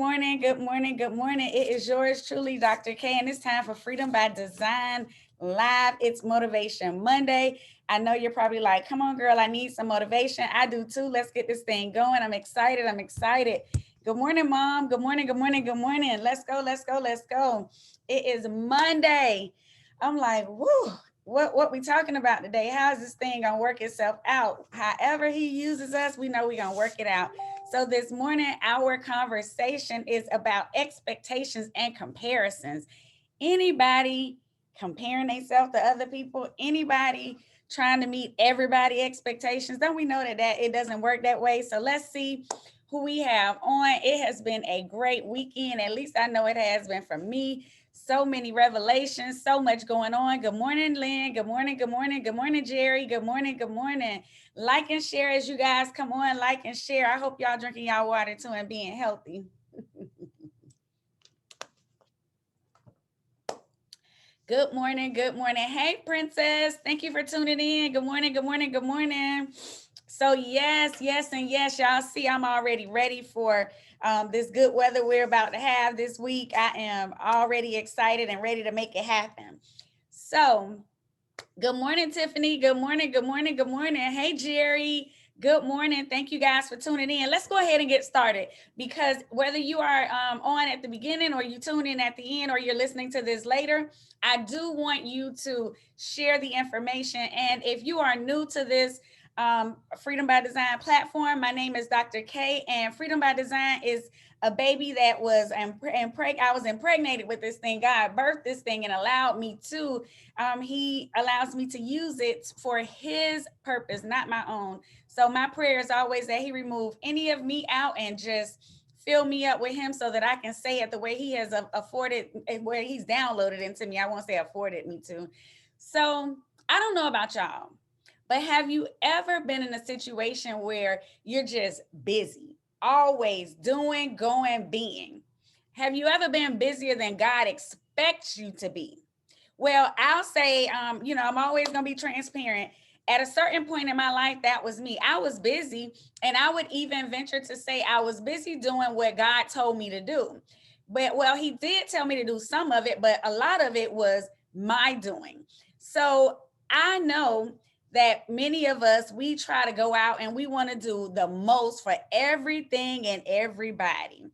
Morning, good morning, good morning. It is yours truly, Dr. K, and it's time for Freedom by Design Live. It's Motivation Monday. I know you're probably like, come on, girl, I need some motivation. I do too. Let's get this thing going. I'm excited. I'm excited. Good morning, Mom. Good morning, good morning, good morning. Let's go, let's go, let's go. It is Monday. I'm like, whoo, what we talking about today? How is this thing gonna work itself out? However he uses us, we know we're gonna work it out. So this morning, our conversation is about expectations and comparisons. Anybody comparing themselves to other people? Anybody trying to meet everybody expectations? Don't we know that it doesn't work that way? So let's see who we have on. It has been a great weekend. At least I know it has been for me. So many revelations, so much going on. Good morning, Lynn. Good morning, good morning, good morning, Jerry. Good morning, good morning. Like and share as you guys come on, like and share. I hope y'all drinking y'all water too and being healthy. Good morning, good morning. Hey, Princess. Thank you for tuning in. Good morning, good morning, good morning. So, yes, yes, and yes, y'all see I'm already ready for this good weather we're about to have this week. I am already excited and ready to make it happen. So, good morning, Tiffany. Good morning. Good morning. Good morning. Hey, Jerry. Good morning. Thank you guys for tuning in. Let's go ahead and get started because whether you are on at the beginning or you tune in at the end or you're listening to this later, I do want you to share the information. And if you are new to this Freedom by Design platform, my name is Dr. K, and Freedom by Design is a baby that was I was impregnated with this thing. God birthed this thing and allowed me to he allows me to use it for his purpose, not my own. So my prayer is always that he remove any of me out and just fill me up with him so that I can say it the way he has afforded, where he's downloaded into me. I won't say afforded me to. So I don't know about y'all, but have you ever been in a situation where you're just busy, always doing, going, being? Have you ever been busier than God expects you to be? Well, I'll say, I'm always going to be transparent. At a certain point in my life, that was me. I was busy, and I would even venture to say I was busy doing what God told me to do. But, well, He did tell me to do some of it, but a lot of it was my doing. So I know that many of us, we try to go out and we want to do the most for everything and everybody.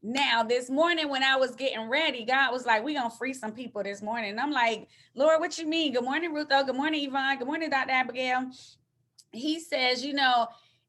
Now, this morning when I was getting ready, God was like, we're going to free some people this morning. And I'm like, Lord, what you mean? Good morning, Rutho. Good morning, Yvonne. Good morning, Dr. Abigail. He says,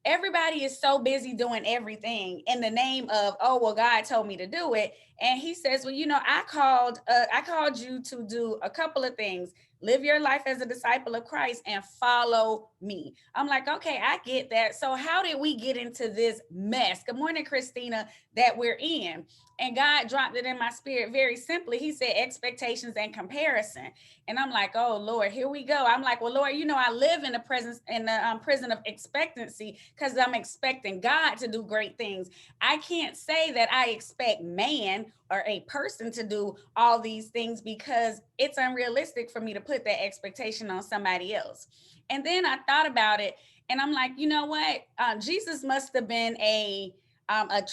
everybody is so busy doing everything in the name of, oh, well, God told me to do it. And he says, well, I called you to do a couple of things. Live your life as a disciple of Christ and follow me. I'm like, okay, I get that. So how did we get into this mess? Good morning, Christina, that we're in. And God dropped it in my spirit very simply. He said expectations and comparison. And I'm like, oh Lord, here we go. I'm like, well, Lord, I live in the prison of expectancy because I'm expecting God to do great things. I can't say that I expect man or a person to do all these things because it's unrealistic for me to put that expectation on somebody else. And then I thought about it, and I'm like, you know what? Jesus must have been a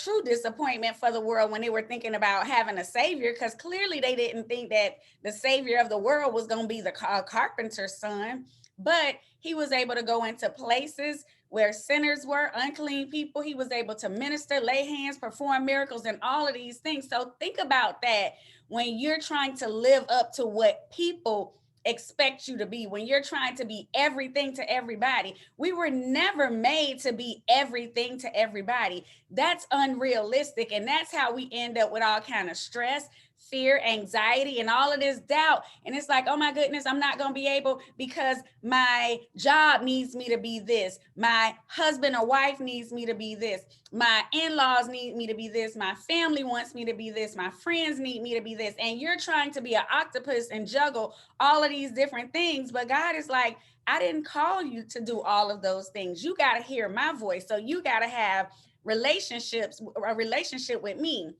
true disappointment for the world when they were thinking about having a savior, because clearly they didn't think that the savior of the world was going to be the carpenter's son. But he was able to go into places where sinners were, unclean people. He was able to minister, lay hands, perform miracles, and all of these things. So think about that when you're trying to live up to what people expect you to be, when you're trying to be everything to everybody. We were never made to be everything to everybody. That's unrealistic, and that's how we end up with all kind of stress, fear, anxiety, and all of this doubt. And it's like, oh my goodness, I'm not going to be able because my job needs me to be this, my husband or wife needs me to be this, my in-laws need me to be this, my family wants me to be this, my friends need me to be this. And you're trying to be an octopus and juggle all of these different things. But God is like, I didn't call you to do all of those things. You got to hear my voice. So you got to have a relationship with me.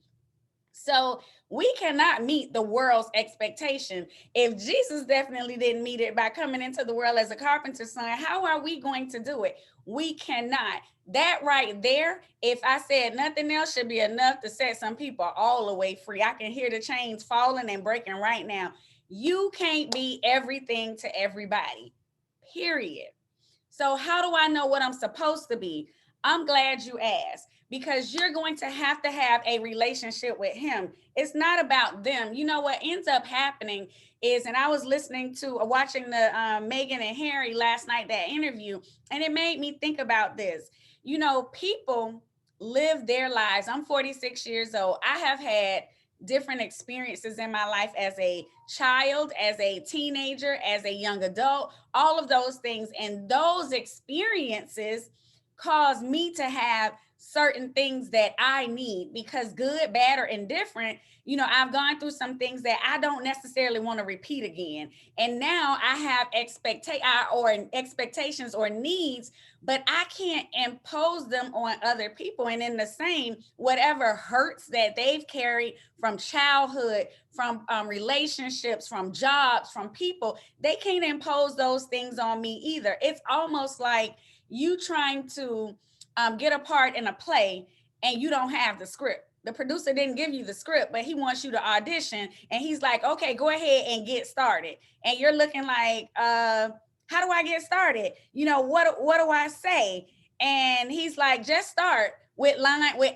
So we cannot meet the world's expectation. If Jesus definitely didn't meet it by coming into the world as a carpenter's son, how are we going to do it? We cannot. That right there, if I said nothing else, should be enough to set some people all the way free. I can hear the chains falling and breaking right now. You can't be everything to everybody, period. So, how do I know what I'm supposed to be? I'm glad you asked, because you're going to have a relationship with him. It's not about them. You know what ends up happening is, and I was listening to watching the Meghan and Harry last night, that interview, and it made me think about this. You know, people live their lives. I'm 46 years old. I have had different experiences in my life as a child, as a teenager, as a young adult, all of those things. And those experiences cause me to have certain things that I need, because good, bad, or indifferent, you know, I've gone through some things that I don't necessarily want to repeat again. And now I have expectations or needs, but I can't impose them on other people. And in the same, whatever hurts that they've carried from childhood, from relationships, from jobs, from people, they can't impose those things on me either. It's almost like you trying to get a part in a play and you don't have the script. The producer didn't give you the script, but he wants you to audition, and he's like, okay, go ahead and get started. And you're looking like, how do I get started? You know, what do I say? And he's like, just start with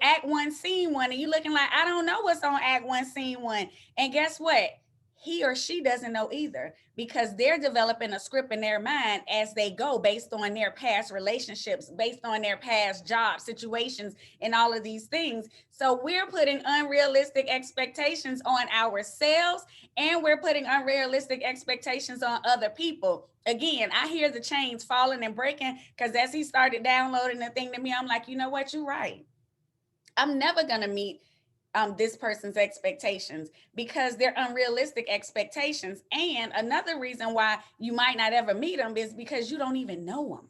act one, scene one. And you looking like, I don't know what's on act one, scene one. And guess what? He or she doesn't know either, because they're developing a script in their mind as they go, based on their past relationships, based on their past job situations, and all of these things. So we're putting unrealistic expectations on ourselves, and we're putting unrealistic expectations on other people. Again, I hear the chains falling and breaking, because as he started downloading the thing to me, I'm like, you know what, you're right. I'm never going to meet this person's expectations, because they're unrealistic expectations. And another reason why you might not ever meet them is because you don't even know them.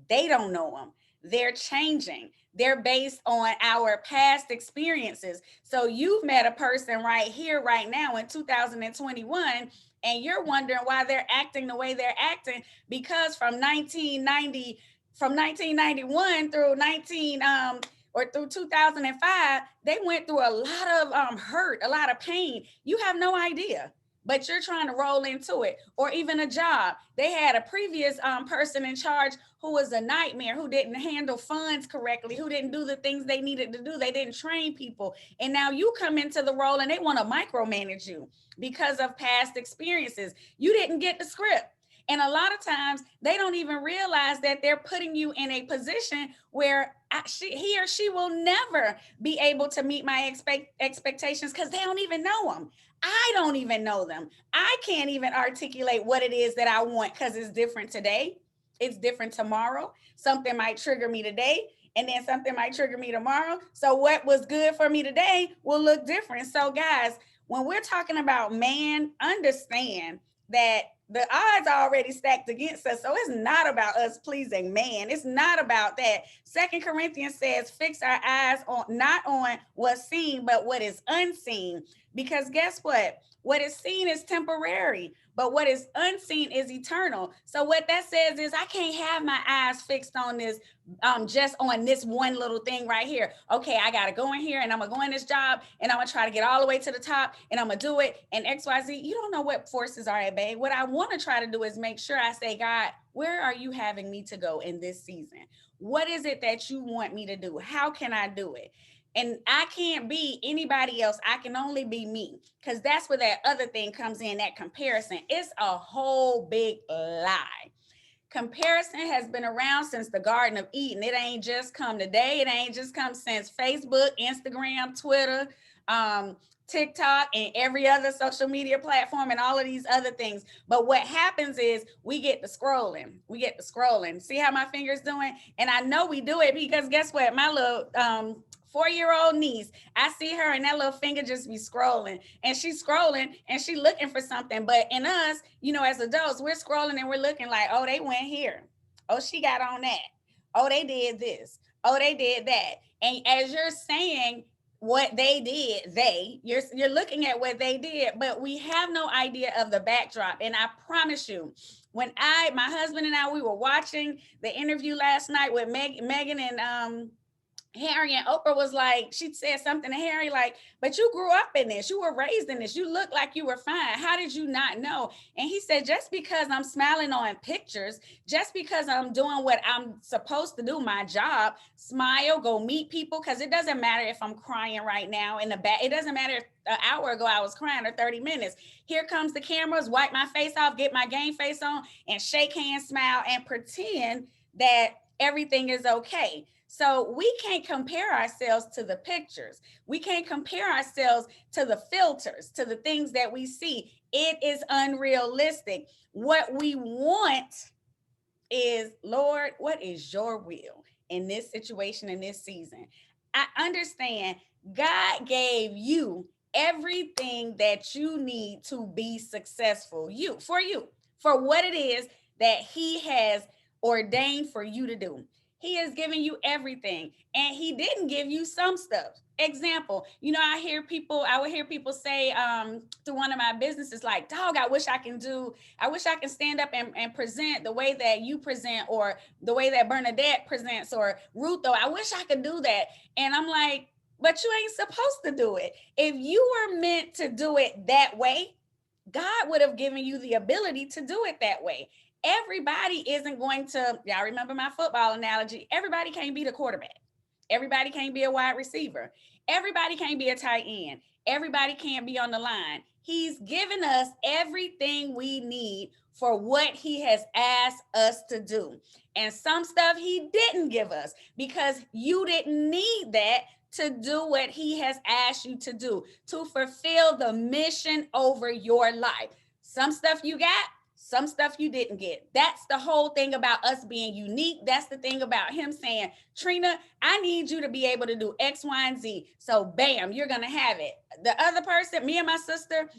They don't know them. They're changing. They're based on our past experiences. So you've met a person right here, right now in 2021, and you're wondering why they're acting the way they're acting, because from 1991 through 19 or through 2005, they went through a lot of hurt, a lot of pain. You have no idea, but you're trying to roll into it. Or even a job. They had a previous person in charge who was a nightmare, who didn't handle funds correctly, who didn't do the things they needed to do. They didn't train people. And now you come into the role and they want to micromanage you because of past experiences. You didn't get the script. And a lot of times they don't even realize that they're putting you in a position where he or she will never be able to meet my expectations, because they don't even know them. I don't even know them. I can't even articulate what it is that I want, because it's different today. It's different tomorrow. Something might trigger me today, and then something might trigger me tomorrow. So what was good for me today will look different. So guys, when we're talking about man, understand that the odds are already stacked against us. So it's not about us pleasing man. It's not about that. Second Corinthians says, fix our eyes on not on what's seen, but what is unseen. Because guess what? What is seen is temporary, but what is unseen is eternal. So what that says is, I can't have my eyes fixed on this, just on this one little thing right here. Okay, I gotta go in here and I'm gonna go in this job and I'm gonna try to get all the way to the top and I'm gonna do it and XYZ. You don't know what forces are at bay. What I want to try to do is make sure I say, God, where are you having me to go in this season? What is it that you want me to do? How can I do it? And I can't be anybody else. I can only be me, because that's where that other thing comes in, that comparison. It's a whole big lie. Comparison has been around since the Garden of Eden. It ain't just come today. It ain't just come since Facebook, Instagram, Twitter, TikTok, and every other social media platform, and all of these other things. But what happens is we get the scrolling. We get the scrolling. See how my finger's doing? And I know we do it because guess what? My little 4-year-old niece, I see her and that little finger just be scrolling, and she's scrolling and she looking for something. But in us, you know, as adults, we're scrolling and we're looking like, oh, they went here. Oh, she got on that. Oh, they did this. Oh, they did that. And as you're saying, what they did. You're looking at what they did, but we have no idea of the backdrop. And I promise you, when my husband and I, we were watching the interview last night with Megan and Harry, and Oprah was like, she said something to Harry like, but you grew up in this, you were raised in this, you look like you were fine. How did you not know? And he said, just because I'm smiling on pictures, just because I'm doing what I'm supposed to do, my job, smile, go meet people, because it doesn't matter if I'm crying right now in the back. It doesn't matter if an hour ago I was crying or 30 minutes. Here comes the cameras, wipe my face off, get my game face on, and shake hands, smile, and pretend that everything is okay. So we can't compare ourselves to the pictures. We can't compare ourselves to the filters, to the things that we see. It is unrealistic. What we want is, Lord, what is your will in this situation, in this season? I understand God gave you everything that you need to be successful. For what it is that He has ordained for you to do. He has given you everything, and He didn't give you some stuff. Example, I would hear people say through one of my businesses, like, dog, I wish I can stand up and present the way that you present, or the way that Bernadette presents, or Ruth, though. I wish I could do that. And I'm like, but you ain't supposed to do it. If you were meant to do it that way, God would have given you the ability to do it that way. Everybody isn't going to, y'all remember my football analogy, everybody can't be the quarterback. Everybody can't be a wide receiver. Everybody can't be a tight end. Everybody can't be on the line. He's given us everything we need for what He has asked us to do. And some stuff He didn't give us because you didn't need that to do what He has asked you to do, to fulfill the mission over your life. Some stuff you got, some stuff you didn't get. That's the whole thing about us being unique. That's the thing about Him saying, Trina, I need you to be able to do X, Y, and Z. So bam, you're going to have it. The other person, me and my sister,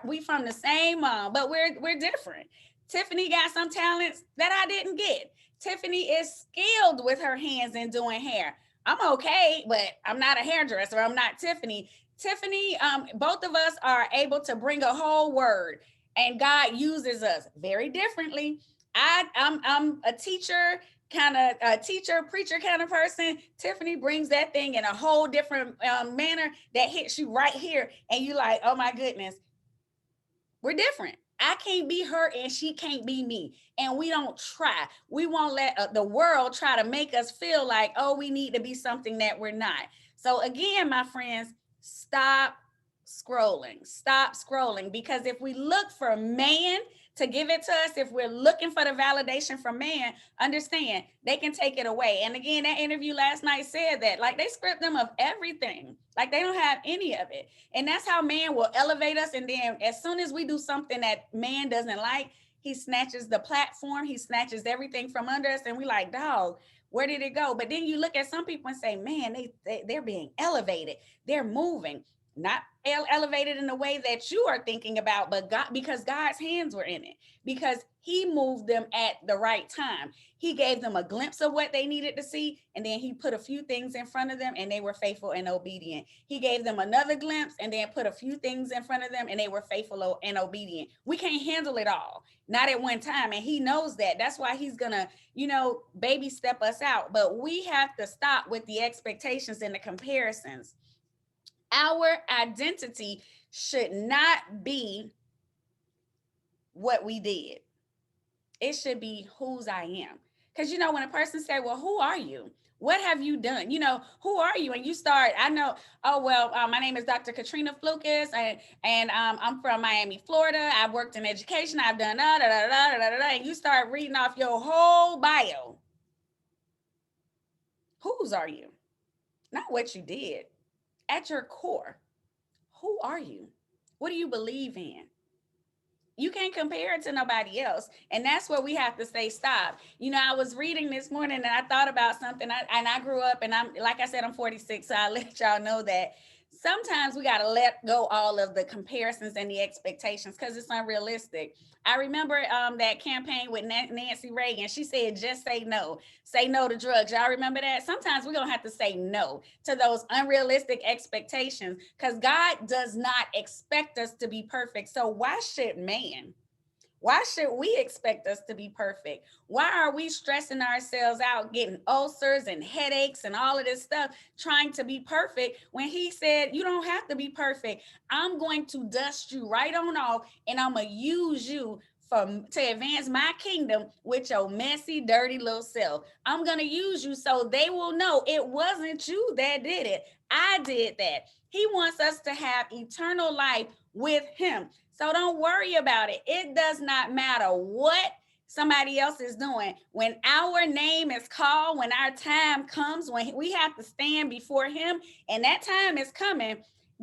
we from the same mom, but we're different. Tiffany got some talents that I didn't get. Tiffany is skilled with her hands in doing hair. I'm okay, but I'm not a hairdresser. I'm not Tiffany. Tiffany, both of us are able to bring a whole word, and God uses us very differently. I'm a teacher, preacher kind of person. Tiffany brings that thing in a whole different manner that hits you right here, and you like, oh my goodness, we're different. I can't be her and she can't be me. And we don't try. We won't let the world try to make us feel like, oh, we need to be something that we're not. So again, my friends, stop scrolling. Stop scrolling. Because if we look for man to give it to us, if we're looking for the validation from man, understand they can take it away. And again, that interview last night said that, like, they script them of everything, like they don't have any of it. And that's how man will elevate us. And then as soon as we do something that man doesn't like, he snatches the platform, he snatches everything from under us, and we like, dog, where did it go? But then you look at some people and say, man, they're being elevated, they're moving, not elevated in the way that you are thinking about, but God, because God's hands were in it, because He moved them at the right time. He gave them a glimpse of what they needed to see, and then He put a few things in front of them, and they were faithful and obedient. He gave them another glimpse, and then put a few things in front of them, and they were faithful and obedient. We can't handle it all, not at one time, and He knows that. That's why He's gonna, baby step us out. But we have to stop with the expectations and the comparisons. Our identity should not be what we did. It should be whose I am. Because, when a person say, well, who are you? What have you done? Who are you? And you start, I know, oh, well, my name is Dr. Katrina Flukes, and I'm from Miami, Florida. I've worked in education. I've done and you start reading off your whole bio. Whose are you? Not what you did. At your core, who are you? What do you believe in? You can't compare it to nobody else. And that's where we have to say stop. I was reading this morning and I thought about something. I grew up, and like I said, I'm 46, so I let y'all know that. sometimes we got to let go all of the comparisons and the expectations because it's unrealistic. I remember that campaign with Nancy Reagan. She said, just say no to drugs. Y'all remember that? Sometimes we're going to have to say no to those unrealistic expectations because God does not expect us to be perfect. So why should man? Why should we expect us to be perfect? Why are we stressing ourselves out, getting ulcers and headaches and all of this stuff, trying to be perfect when he said, you don't have to be perfect. I'm going to dust you right on off and I'm going to use you to advance my kingdom with your messy, dirty little self. I'm going to use you so they will know it wasn't you that did it. I did that. He wants us to have eternal life with him. So don't worry about it. It does not matter what somebody else is doing. When our name is called, when our time comes, when we have to stand before him, and that time is coming,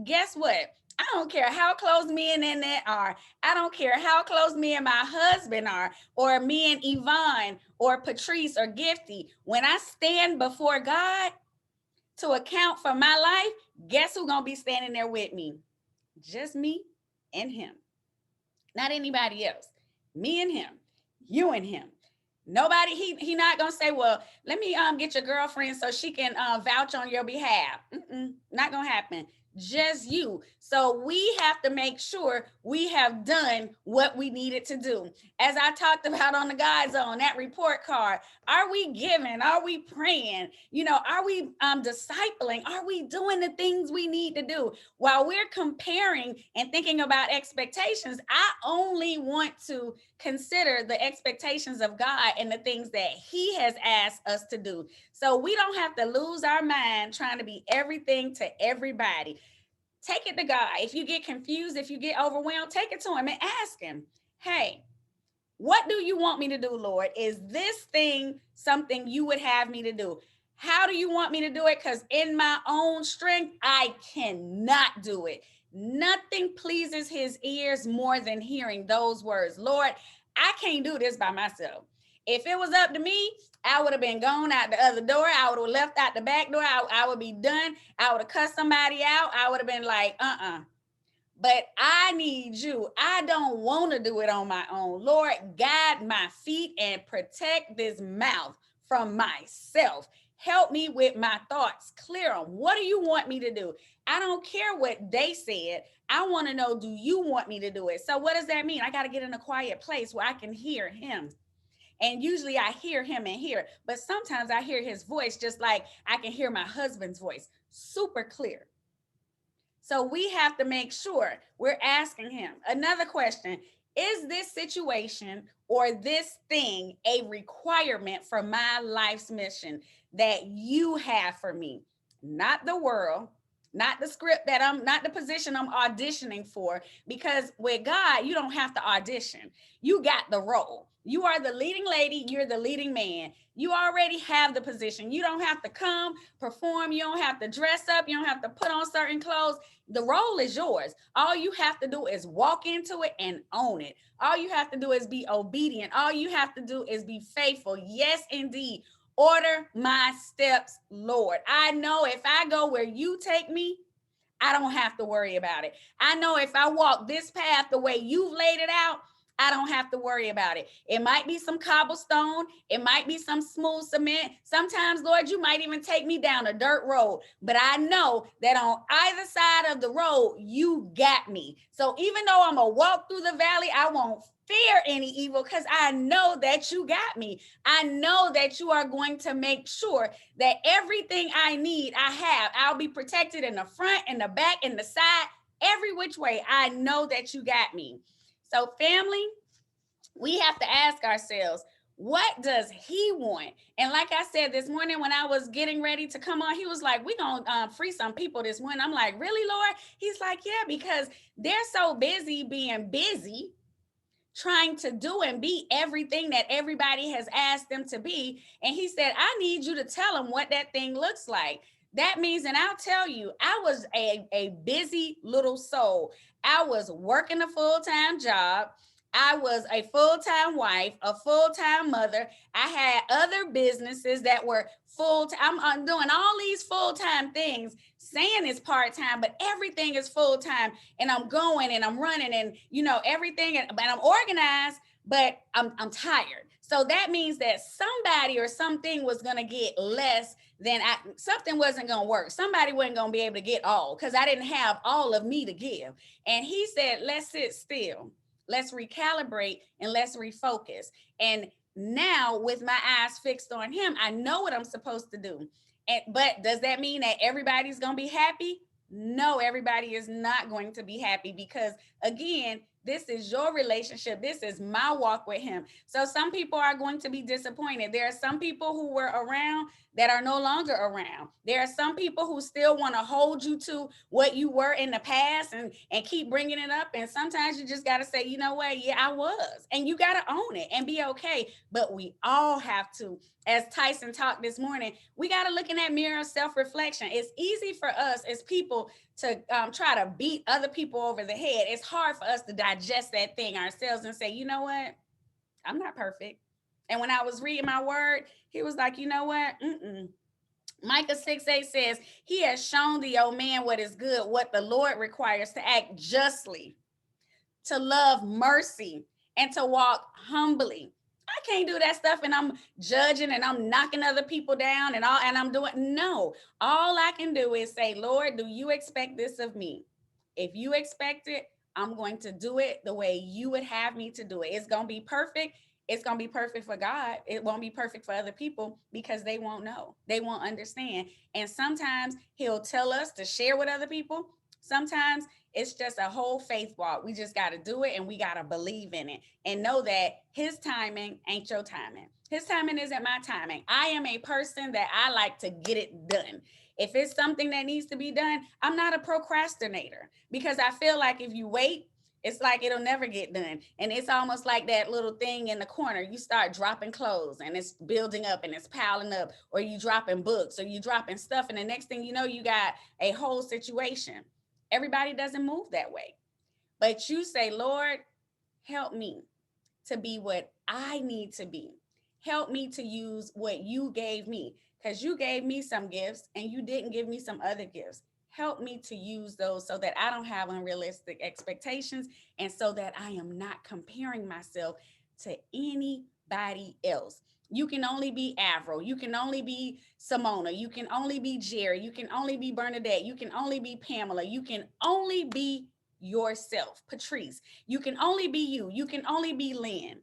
guess what? I don't care how close me and Annette are. I don't care how close me and my husband are, or me and Yvonne, or Patrice, or Gifty. When I stand before God to account for my life, guess who's going to be standing there with me? Just me and him. Not anybody else. Me and him. You and him. Nobody, he not gonna say, well, let me get your girlfriend so she can vouch on your behalf. Not gonna happen. Just you. So we have to make sure we have done what we needed to do. As I talked about on the God Zone, that report card, are we giving? Are we praying? Are we discipling? Are we doing the things we need to do? While we're comparing and thinking about expectations, I only want to consider the expectations of God and the things that he has asked us to do. So we don't have to lose our mind trying to be everything to everybody. Take it to God. If you get confused, if you get overwhelmed, take it to him and ask him, hey, what do you want me to do, Lord? Is this thing something you would have me to do? How do you want me to do it? Because in my own strength, I cannot do it. Nothing pleases his ears more than hearing those words. Lord, I can't do this by myself. If it was up to me, I would have been gone out the other door. I would have left out the back door. I would be done. I would have cussed somebody out. I would have been like, but I need you. I don't want to do it on my own. Lord, guide my feet and protect this mouth from myself. Help me with my thoughts. Clear them. What do you want me to do? I don't care what they said. I want to know, do you want me to do it? So what does that mean? I got to get in a quiet place where I can hear him. And usually I hear him in here, but sometimes I hear his voice just like I can hear my husband's voice, super clear. So we have to make sure we're asking him. Another question, is this situation or this thing a requirement for my life's mission that you have for me? Not the world, not the script not the position I'm auditioning for, because with God, you don't have to audition. You got the role. You are the leading lady. You're the leading man. You already have the position. You don't have to come perform. You don't have to dress up. You don't have to put on certain clothes. The role is yours. All you have to do is walk into it and own it. All you have to do is be obedient. All you have to do is be faithful. Yes, indeed. Order my steps, Lord. I know if I go where you take me, I don't have to worry about it. I know if I walk this path the way you've laid it out, I don't have to worry about it. It might be some cobblestone. It might be some smooth cement. Sometimes, Lord, you might even take me down a dirt road. But I know that on either side of the road, you got me. So even though I'm going to walk through the valley, I won't fear any evil because I know that you got me. I know that you are going to make sure that everything I need, I have. I'll be protected in the front, in the back, in the side, every which way. I know that you got me. So family, we have to ask ourselves, what does he want? And like I said this morning when I was getting ready to come on, he was like, we're going to free some people this morning. I'm like, really, Lord? He's like, yeah, because they're so busy being busy, trying to do and be everything that everybody has asked them to be. And he said, I need you to tell them what that thing looks like. That means, and I'll tell you, I was a busy little soul. I was working a full-time job. I was a full-time wife, a full-time mother. I had other businesses that were full-time. I'm doing all these full-time things, saying it's part-time, but everything is full-time. And I'm going and I'm running and, everything. And I'm organized, but I'm tired. So that means that somebody or something was going to get less than something wasn't going to work. Somebody wasn't going to be able to get all because I didn't have all of me to give. And he said, let's sit still. Let's recalibrate and let's refocus. And now with my eyes fixed on him, I know what I'm supposed to do. But does that mean that everybody's going to be happy? No, everybody is not going to be happy because, again, this is your relationship. This is my walk with him. So some people are going to be disappointed. There are some people who were around that are no longer around. There are some people who still want to hold you to what you were in the past and keep bringing it up. And sometimes you just got to say, you know what? Yeah, I was. And you got to own it and be okay. But we all have to, as Tyson talked this morning, we got to look in that mirror of self-reflection. It's easy for us as people to try to beat other people over the head. It's hard for us to digest that thing ourselves and say, you know what? I'm not perfect. And when I was reading my word, he was like, you know what? Micah 6:8 says, he has shown the old man what is good, what the Lord requires: to act justly, to love mercy, and to walk humbly. I can't do that stuff and I'm judging and I'm knocking other people down and I'm doing, no. All I can do is say, Lord, do you expect this of me? If you expect it, I'm going to do it the way you would have me to do it. It's going to be perfect. It's going to be perfect for God. It won't be perfect for other people because they won't know. They won't understand. And sometimes he'll tell us to share with other people. Sometimes it's just a whole faith walk. We just got to do it and we got to believe in it and know that his timing ain't your timing. His timing isn't my timing. I am a person that I like to get it done. If it's something that needs to be done, I'm not a procrastinator because I feel like if you wait, it's like it'll never get done. And it's almost like that little thing in the corner. You start dropping clothes and it's building up and it's piling up, or you dropping books or you dropping stuff. And the next thing you know, you got a whole situation. Everybody doesn't move that way. But you say, Lord, help me to be what I need to be. Help me to use what you gave me, because you gave me some gifts and you didn't give me some other gifts. Help me to use those so that I don't have unrealistic expectations and so that I am not comparing myself to anybody else. You can only be Avro. You can only be Simona. You can only be Jerry. You can only be Bernadette. You can only be Pamela. You can only be yourself, Patrice. You can only be you. You can only be Lynn.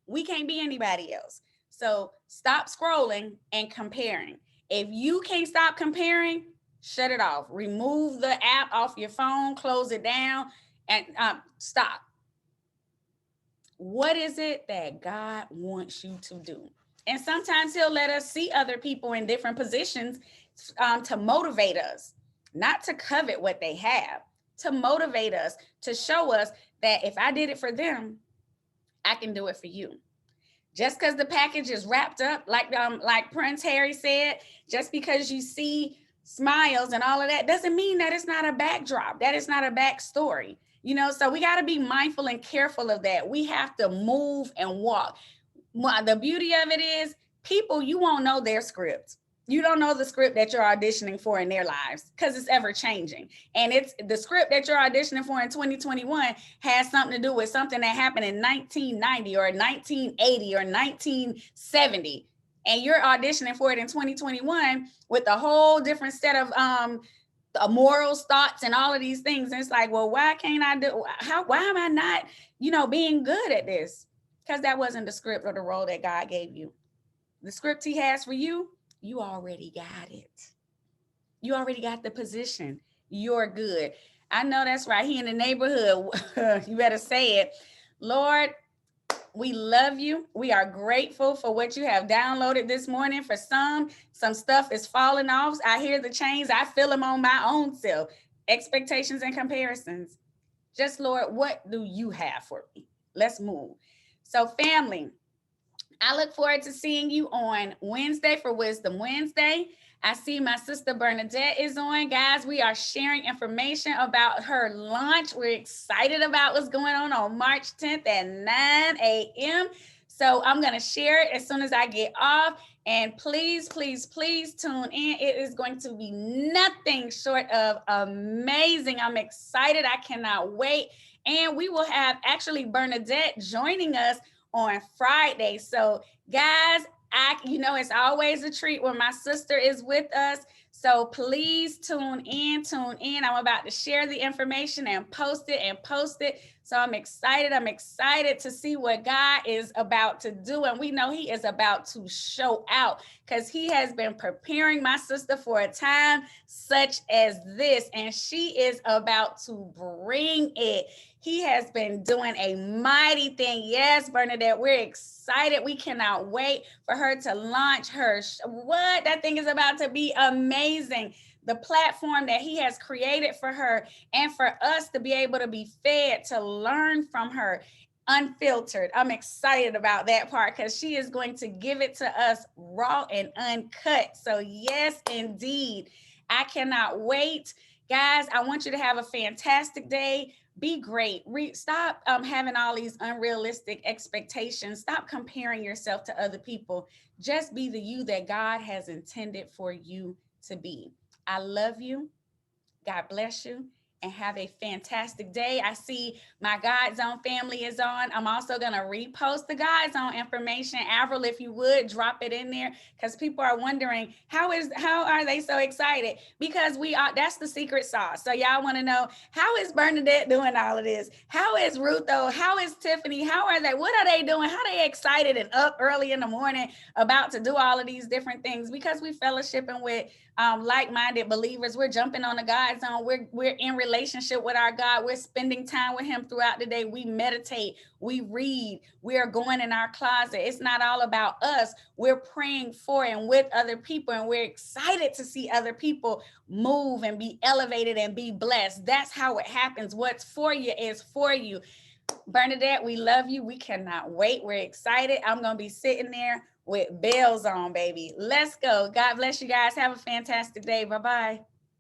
We can't be anybody else. So stop scrolling and comparing. If you can't stop comparing, shut it off. Remove the app off your phone, close it down, and stop. What is it that God wants you to do? And sometimes he'll let us see other people in different positions to motivate us, not to covet what they have, to motivate us, to show us that if I did it for them, I can do it for you. Just because the package is wrapped up, like Prince Harry said, just because you see smiles and all of that doesn't mean that it's not a backdrop, that it's not a backstory. So we got to be mindful and careful of that. We have to move and walk. The beauty of it is, people, you won't know their script. You don't know the script that you're auditioning for in their lives because it's ever changing. And it's the script that you're auditioning for in 2021 has something to do with something that happened in 1990 or 1980 or 1970. And you're auditioning for it in 2021 with a whole different set of morals, thoughts, and all of these things. And it's like, well, why can't I do? Why am I not, being good at this? Because that wasn't the script or the role that God gave you. The script he has for you, you already got it. You already got the position. You're good. I know that's right. He in the neighborhood. You better say it. Lord, we love you. We are grateful for what you have downloaded this morning. For some stuff is falling off. I hear the chains. I feel them on my own self. Expectations and comparisons. Just, Lord, what do you have for me? Let's move. So, family, I look forward to seeing you on Wednesday for Wisdom Wednesday. I see my sister Bernadette is on. Guys, we are sharing information about her launch. We're excited about what's going on March 10th at 9 a.m. So I'm going to share it as soon as I get off. And please, please, please tune in. It is going to be nothing short of amazing. I'm excited. I cannot wait. And we will have actually Bernadette joining us on Friday. So guys, it's always a treat when my sister is with us. So please tune in. I'm about to share the information and post it. So I'm excited to see what God is about to do. And we know he is about to show out because he has been preparing my sister for a time such as this. And she is about to bring it. He has been doing a mighty thing. Yes, Bernadette, we're excited. We cannot wait for her to launch that thing is about to be amazing. The platform that he has created for her and for us to be able to be fed, to learn from her unfiltered. I'm excited about that part because she is going to give it to us raw and uncut. So yes, indeed. I cannot wait. Guys, I want you to have a fantastic day. Be great. Stop having all these unrealistic expectations. Stop comparing yourself to other people. Just be the you that God has intended for you to be. I love you. God bless you. And have a fantastic day. I see my God Zone family is on. I'm also going to repost the God Zone information. Avril, if you would, drop it in there because people are wondering how are they so excited? Because that's the secret sauce. So y'all want to know, how is Bernadette doing all of this? How is Ruth? How is Tiffany? What are they doing? How are they excited and up early in the morning about to do all of these different things? Because we fellowshipping with like-minded believers. We're jumping on the God Zone. We're in relationship with our God. We're spending time with him throughout the day. We meditate, we read, we are going in our closet. It's not all about us. We're praying for and with other people, and we're excited to see other people move and be elevated and be blessed. That's how it happens. What's for you is for you. Bernadette, we love you. We cannot wait. We're excited. I'm going to be sitting there with bells on, baby. Let's go. God bless you guys. Have a fantastic day. Bye-bye.